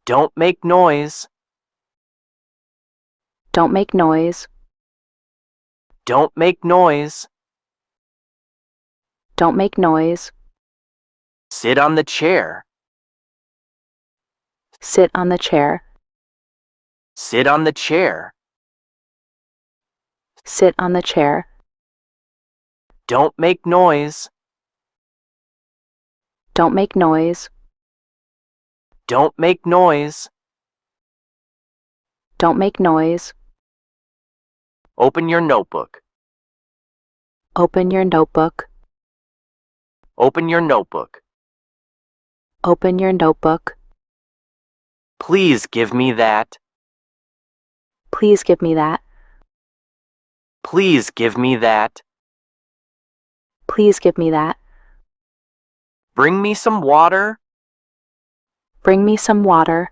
Don't make noise. Don't make noise. Don't make noise. Don't make noise. Sit on the chair. Sit on the chair. Sit on the chair. Sit on the chair. Don't make noise. Don't make noise. Don't make noise. Don't make noise. Open your notebook. Open your notebook. Open your notebook. Open your notebook. Please give me that. Please give me that. Please give me that. Please give me that. Bring me some water. Bring me some water.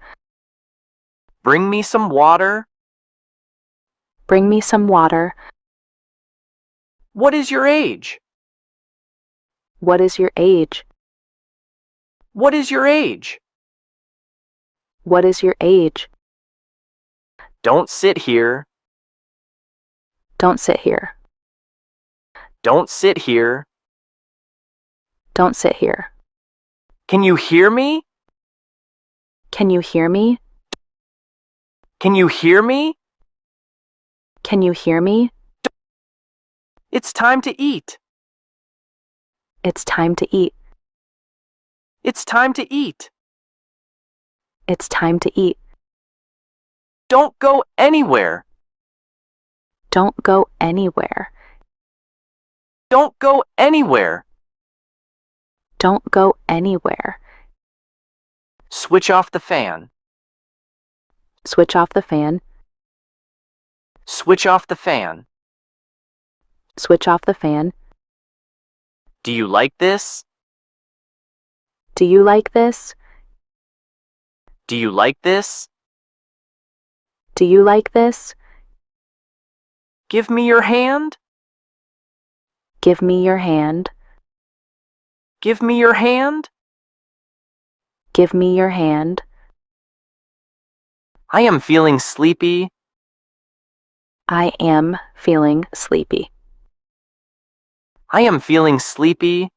Bring me some water. Bring me some water. What is your age? What is your age? What is your age? What is your age? Don't sit here. Don't sit here. Don't sit here. Don't sit here. Can you hear me? Can you hear me? Can you hear me? Can you hear me? It's time to eat. It's time to eat. It's time to eat. It's time to eat. Don't go anywhere. Don't go anywhere. Don't go anywhere. Don't go anywhere. Switch off the fan. Switch off the fan. Switch off the fan. Switch off the fan. Do you like this? Do you like this? Do you like this? Do you like this? Give me your hand. Give me your hand. Give me your hand. Give me your hand. I am feeling sleepy. I am feeling sleepy. I am feeling sleepy.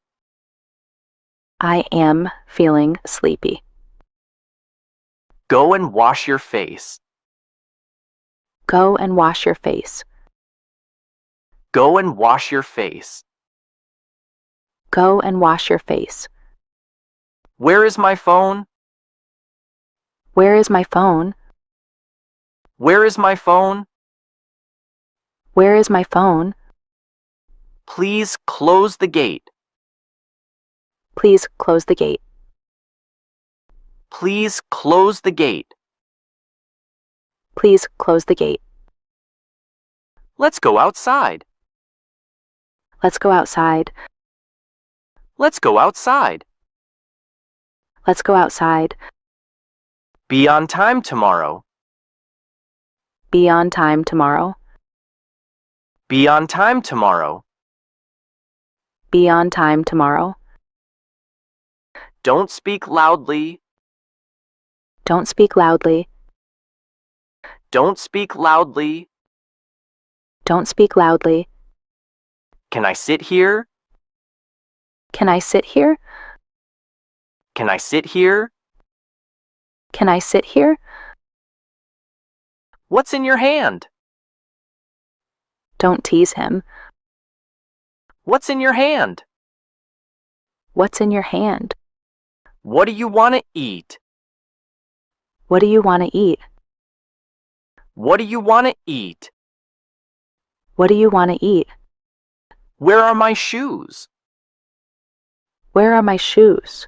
I am feeling sleepy. Go and wash your face. Go and wash your face. Go and wash your face. Go and wash your face. Where is my phone? Where is my phone? Where is my phone? Where is my phone? Please close the gate. Please close the gate. Please close the gate. Please close the gate. Let's go outside. Let's go outside. Let's go outside. Let's go outside. Be on time tomorrow. Be on time tomorrow. Be on time tomorrow. Be on time tomorrow. Don't speak loudly. Don't speak loudly. Don't speak loudly. Don't speak loudly. Can I sit here? Can I sit here? Can I sit here? Can I sit here? What's in your hand? Don't tease him. What's in your hand? What's in your hand? What do you want to eat? What do you want to eat? What do you want to eat? What do you want to eat? Where are my shoes? Where are my shoes?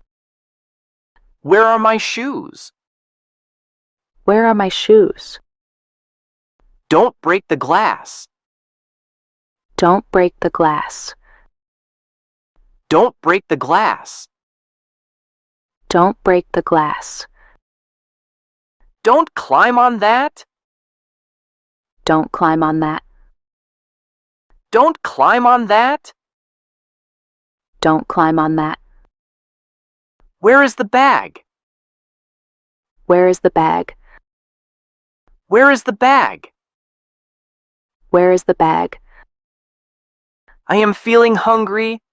Where are my shoes? Where are my shoes? Don't break the glass. Don't break the glass. Don't break the glass. Don't break the glass. Don't climb on that. Don't climb on that. Don't climb on that. Don't climb on that. Where is the bag? Where is the bag? Where is the bag? Where is the bag? I am feeling hungry.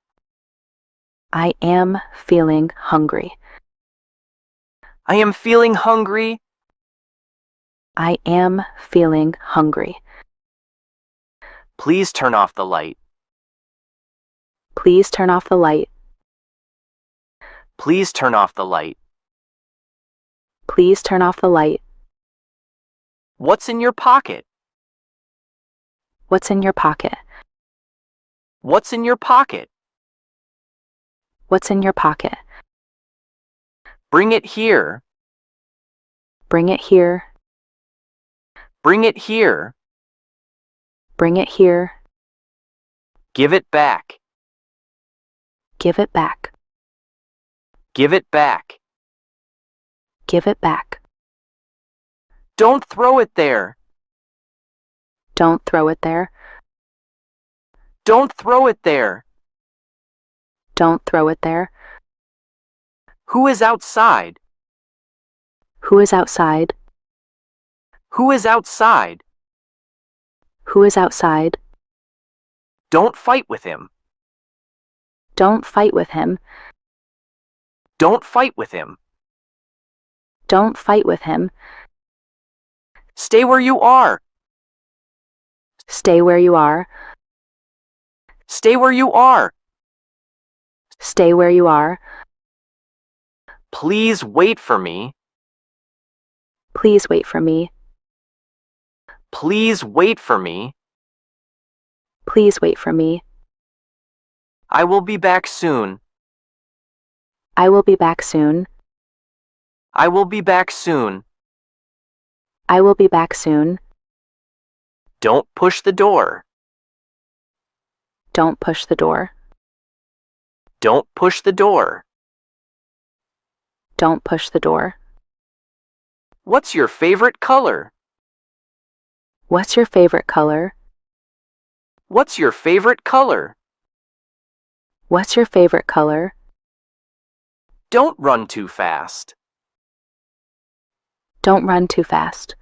I am feeling hungry. I am feeling hungry. I am feeling hungry. Please turn off the light. Please turn off the light. Please turn off the light. Please turn off the light. What's in your pocket? What's in your pocket? What's in your pocket? What's in your pocket? Bring it here. Bring it here. Bring it here. Bring it here. Give it back. Give it back. Give it back. Give it back. Don't throw it there. Don't throw it there. Don't throw it there. Don't throw it there. Who is outside? Who is outside? Who is outside? Who is outside? Don't fight with him. Don't fight with him. Don't fight with him. Don't fight with him. Stay where you are. Stay where you are. Stay where you are. Stay where you are. Please wait for me. Please wait for me. Please wait for me. Please wait for me. I will be back soon. I will be back soon. I will be back soon. I will be back soon. Don't push the door. Don't push the door. Don't push the door. Don't push the door. What's your favorite color? What's your favorite color? What's your favorite color? What's your favorite color? Don't run too fast. Don't run too fast.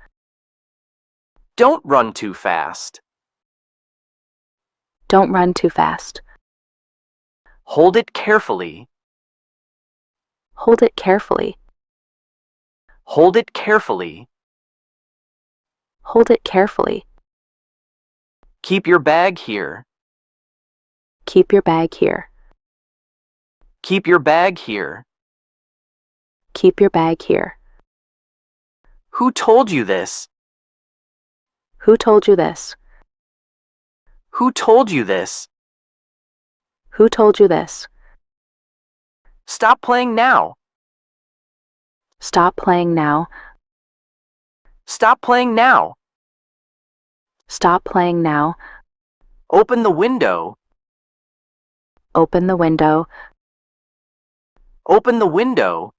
Don't run too fast. Don't run too fast. Hold it carefully. Hold it carefully. Hold it carefully. Hold it carefully. Keep your bag here. Keep your bag here. Keep your bag here. Keep your bag here. Who told you this? Who told you this? Who told you this? Who told you this? Stop playing now. Stop playing now. Stop playing now. Stop playing now. Open the window. Open the window. Open the window.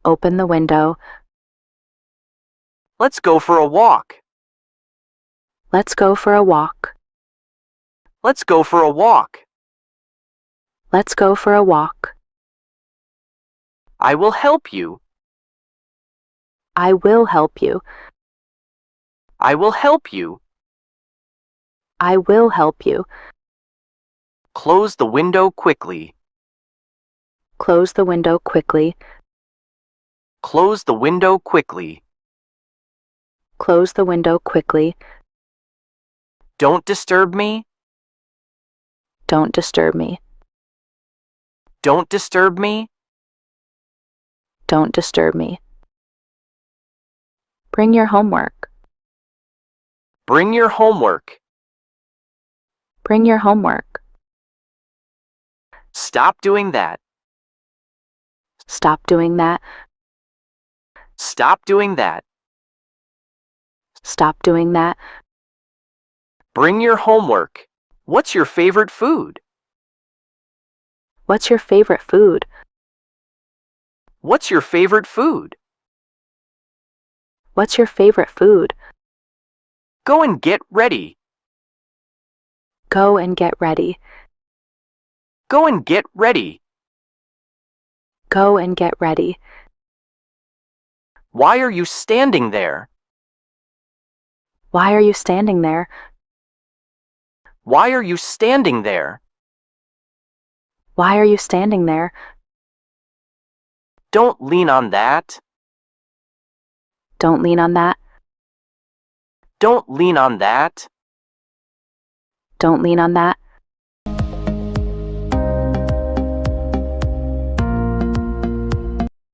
Open the window. Let's go for a walk. Let's go for a walk. Let's go for a walk. Let's go for a walk. I will help you. I will help you. I will help you. I will help you. Close the window quickly. Close the window quickly. Close the window quickly. Close the window quickly. Don't disturb me. Don't disturb me. Don't disturb me. Don't disturb me. Bring your homework. Bring your homework. Bring your homework. Stop doing that. Stop doing that. Stop doing that. Stop doing that. Bring your homework. What's your favorite food? What's your favorite food? What's your favorite food? What's your favorite food? Go and get ready. Go and get ready. Go and get ready. Go and get ready. Why are you standing there? Why are you standing there? Why are you standing there? Why are you standing there? Don't lean on that. Don't lean on that. Don't lean on that. Don't lean on that.